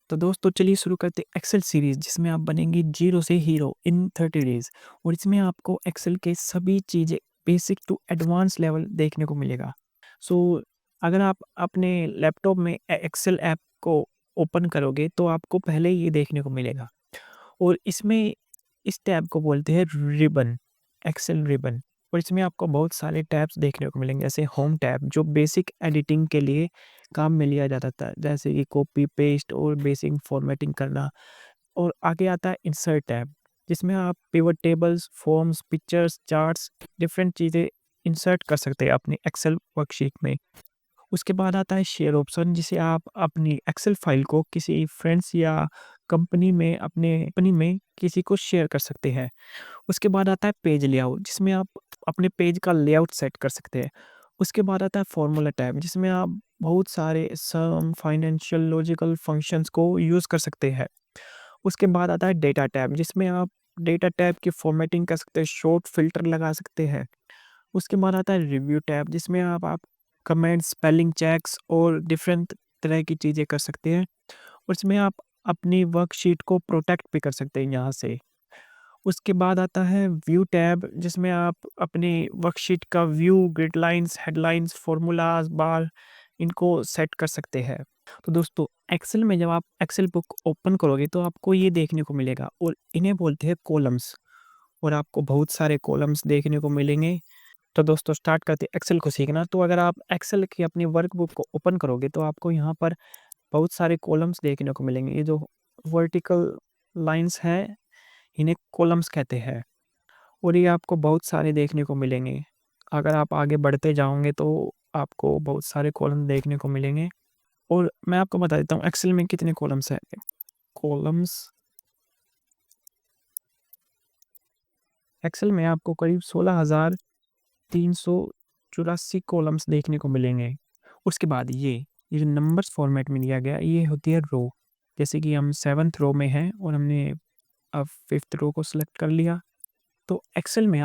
तो दोस्तों चलिए शुरू करते हैं एक्सेल सीरीज जिसमें आप बनेंगे जीरो से हीरो इन 30 डेज। और इसमें आपको एक्सेल के सभी चीज़ें बेसिक टू एडवांस लेवल देखने को मिलेगा। सो अगर आप अपने लैपटॉप में एक्सेल ऐप को ओपन करोगे तो आपको पहले ये देखने को मिलेगा। और इसमें इस टैब को बोलते हैं रिबन, एक्सेल रिबन। और इसमें आपको बहुत सारे टैब्स देखने को मिलेंगे, जैसे होम टैब जो बेसिक एडिटिंग के लिए काम में लिया जाता था, जैसे कि कॉपी पेस्ट और बेसिक फॉर्मेटिंग करना। और आगे आता है इंसर्ट टैब जिसमें आप pivot tables, forms, pictures, charts, different चीज़ें इंसर्ट कर सकते हैं अपनी एक्सेल वर्कशीट में। उसके बाद आता है शेयर ऑप्शन जिसे आप अपनी एक्सेल फाइल को किसी फ्रेंड्स या कंपनी में किसी को शेयर कर सकते हैं। उसके बाद आता है पेज लेआउट जिसमें आप अपने पेज का लेआउट सेट कर सकते हैं। उसके बाद आता है फॉर्मूला टैब जिसमें आप बहुत सारे सम, फाइनेंशियल, लॉजिकल फंक्शंस को यूज़ कर सकते हैं। उसके बाद आता है डेटा टैब जिसमें आप डेटा टैब की फॉर्मेटिंग कर सकते हैं, शॉर्ट फिल्टर लगा सकते हैं। उसके बाद आता है रिव्यू टैब जिसमें आप कमेंट्स, स्पेलिंग चेक्स और डिफरेंट तरह की चीज़ें कर सकते हैं। और इसमें आप अपनी वर्कशीट को प्रोटेक्ट भी कर सकते हैं यहाँ से। उसके बाद आता है व्यू टैब जिसमें आप अपनी वर्कशीट का view, grid lines, headlines, formulas, बार इनको सेट कर सकते हैं। तो दोस्तों एक्सेल में जब आप एक्सेल बुक ओपन करोगे तो आपको ये देखने को मिलेगा और इन्हें बोलते हैं कॉलम्स। और आपको बहुत सारे कॉलम्स देखने को मिलेंगे। तो दोस्तों स्टार्ट करते हैं एक्सेल को सीखना। तो अगर आप एक्सेल की अपनी वर्कबुक को ओपन करोगे तो आपको यहाँ पर बहुत सारे कॉलम्स देखने को मिलेंगे। ये जो वर्टिकल लाइन्स हैं इन्हें कॉलम्स कहते हैं और ये आपको बहुत सारे देखने को मिलेंगे। अगर आप आगे बढ़ते जाओगे तो आपको बहुत सारे कॉलम देखने को मिलेंगे। और मैं आपको बता देता हूँ एक्सेल में कितने कॉलम्स हैं। कॉलम्स एक्सेल में आपको करीब 16,384 कॉलम्स देखने को मिलेंगे। उसके बाद ये जो नंबर्स फॉर्मेट में दिया गया ये होती है रो। जैसे कि हम 7th रो में हैं और हमने अब 5th रो को सिलेक्ट कर लिया। तो एक्सेल में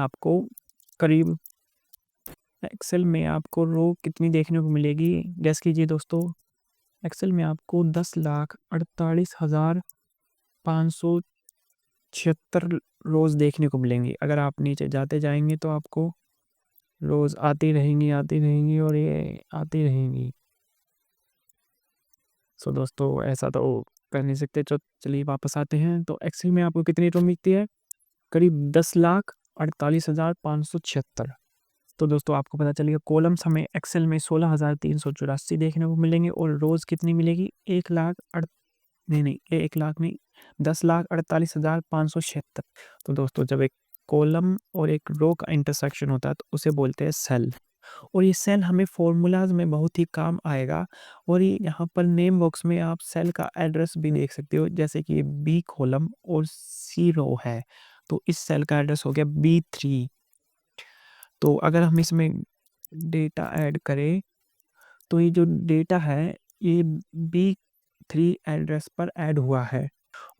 आपको रो कितनी देखने को मिलेगी, गैस कीजिए दोस्तों। एक्सेल में आपको 10,48,576 रोज़ देखने को मिलेंगी। अगर आप नीचे जाते जाएँगे तो आपको रोज़ आती रहेंगी और ये आती रहेंगी। सो दोस्तों ऐसा तो कर नहीं सकते। चलिए वापस आते हैं। तो एक्सेल में आपको कितनी रो मिलती है? करीब 10,48,576। तो दोस्तों आपको पता चलेगा कॉलम्स हमें एक्सेल में 16,384 देखने को मिलेंगे और रोज़ कितनी मिलेगी? 1 लाख नहीं, 10,48,576। तो दोस्तों जब एक कॉलम और एक रो का इंटरसेक्शन होता है तो उसे बोलते हैं सेल। और ये सेल हमें फ़ॉर्मूलाज़ में बहुत ही काम आएगा। और ये यहाँ पर नेम बॉक्स में आप सेल का एड्रेस भी देख सकते हो, जैसे कि बी कॉलम और सी रो है, तो इस सेल का एड्रेस हो गया B3। तो अगर हम इसमें डेटा ऐड करें तो ये जो डेटा है ये B3 एड्रेस पर ऐड हुआ है।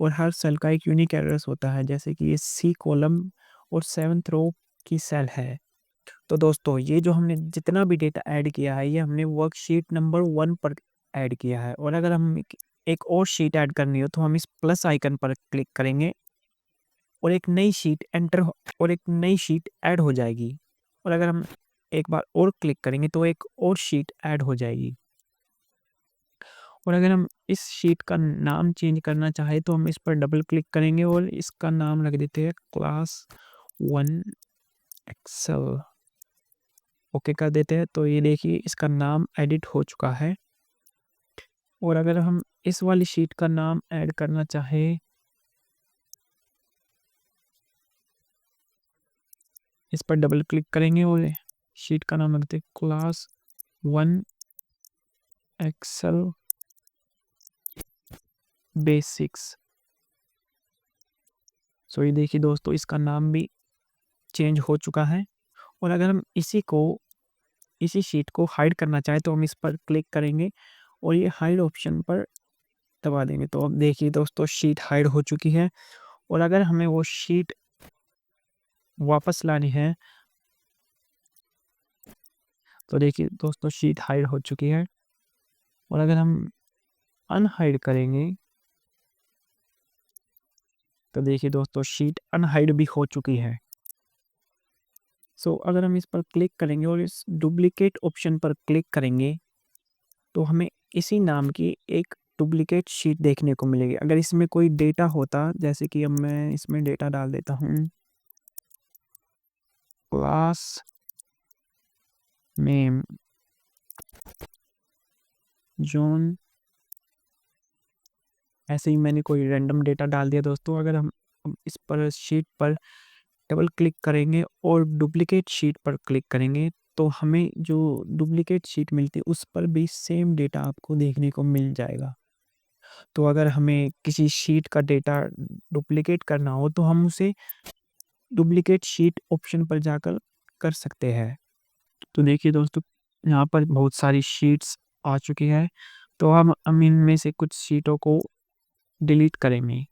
और हर सेल का एक यूनिक एड्रेस होता है, जैसे कि ये सी कॉलम और 7th रो की सेल है। तो दोस्तों ये जो हमने जितना भी डेटा ऐड किया है ये हमने वर्कशीट नंबर 1 पर ऐड किया है। और अगर हम एक और शीट ऐड करनी हो तो हम इस प्लस आइकन पर क्लिक करेंगे और एक नई शीट ऐड हो जाएगी। और अगर हम एक बार और क्लिक करेंगे तो एक और शीट ऐड हो जाएगी। और अगर हम इस शीट का नाम चेंज करना चाहें तो हम इस पर डबल क्लिक करेंगे और इसका नाम रख देते हैं क्लास 1 एक्सेल। ओके कर देते हैं। तो ये देखिए इसका नाम एडिट हो चुका है। और अगर हम इस वाली शीट का नाम ऐड करना चाहें, इस पर डबल क्लिक करेंगे और शीट का नाम रखते हैं क्लास 1 एक्सेल बेसिक्स। सो ये देखिए दोस्तों इसका नाम भी चेंज हो चुका है। और अगर हम इसी शीट को हाइड करना चाहें तो हम इस पर क्लिक करेंगे और ये हाइड ऑप्शन पर दबा देंगे। तो अब देखिए दोस्तों शीट हाइड हो चुकी है। और अगर हमें वो शीट वापस लानी है तो देखिए दोस्तों शीट हाइड हो चुकी है। और अगर हम अनहाइड करेंगे तो देखिए दोस्तों शीट अनहाइड भी हो चुकी है। अगर हम इस पर क्लिक करेंगे और इस डुप्लीकेट ऑप्शन पर क्लिक करेंगे तो हमें इसी नाम की एक डुप्लीकेट शीट देखने को मिलेगी। अगर इसमें कोई डेटा होता, जैसे कि अब मैं इसमें डेटा डाल देता हूँ, क्लास नेम जॉन, ऐसे ही मैंने कोई रैंडम डेटा डाल दिया दोस्तों। अगर हम इस पर शीट पर डबल क्लिक करेंगे और डुप्लीकेट शीट पर क्लिक करेंगे तो हमें जो डुप्लीकेट शीट मिलती है उस पर भी सेम डेटा आपको देखने को मिल जाएगा। तो अगर हमें किसी शीट का डेटा डुप्लीकेट करना हो तो हम उसे डुप्लीकेट शीट ऑप्शन पर जाकर कर सकते हैं। तो देखिए दोस्तों यहाँ पर बहुत सारी शीट्स आ चुकी है। तो हम इनमें से कुछ शीटों को डिलीट करेंगे।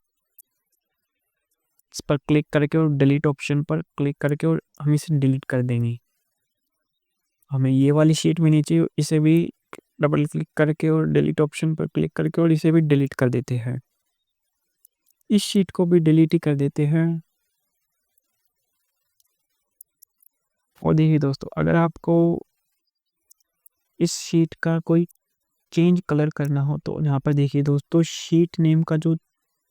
इस पर क्लिक करके और डिलीट ऑप्शन पर क्लिक करके और हम इसे डिलीट कर देंगे। हमें ये वाली शीट भी नहीं चाहिए, इसे भी डबल क्लिक करके और डिलीट ऑप्शन पर क्लिक करके और इसे भी डिलीट कर देते हैं। इस शीट को भी डिलीट ही कर देते हैं। और देखिए दोस्तों अगर आपको इस शीट का कोई चेंज कलर करना हो तो यहाँ पर देखिए दोस्तों शीट नेम का जो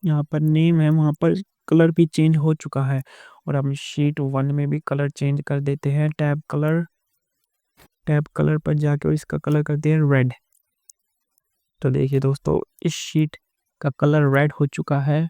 यहाँ पर नेम है वहाँ पर कलर भी चेंज हो चुका है। और हम शीट 1 में भी कलर चेंज कर देते हैं। टैब कलर पर जाके और इसका कलर करते हैं रेड। तो देखिए दोस्तों इस शीट का कलर रेड हो चुका है।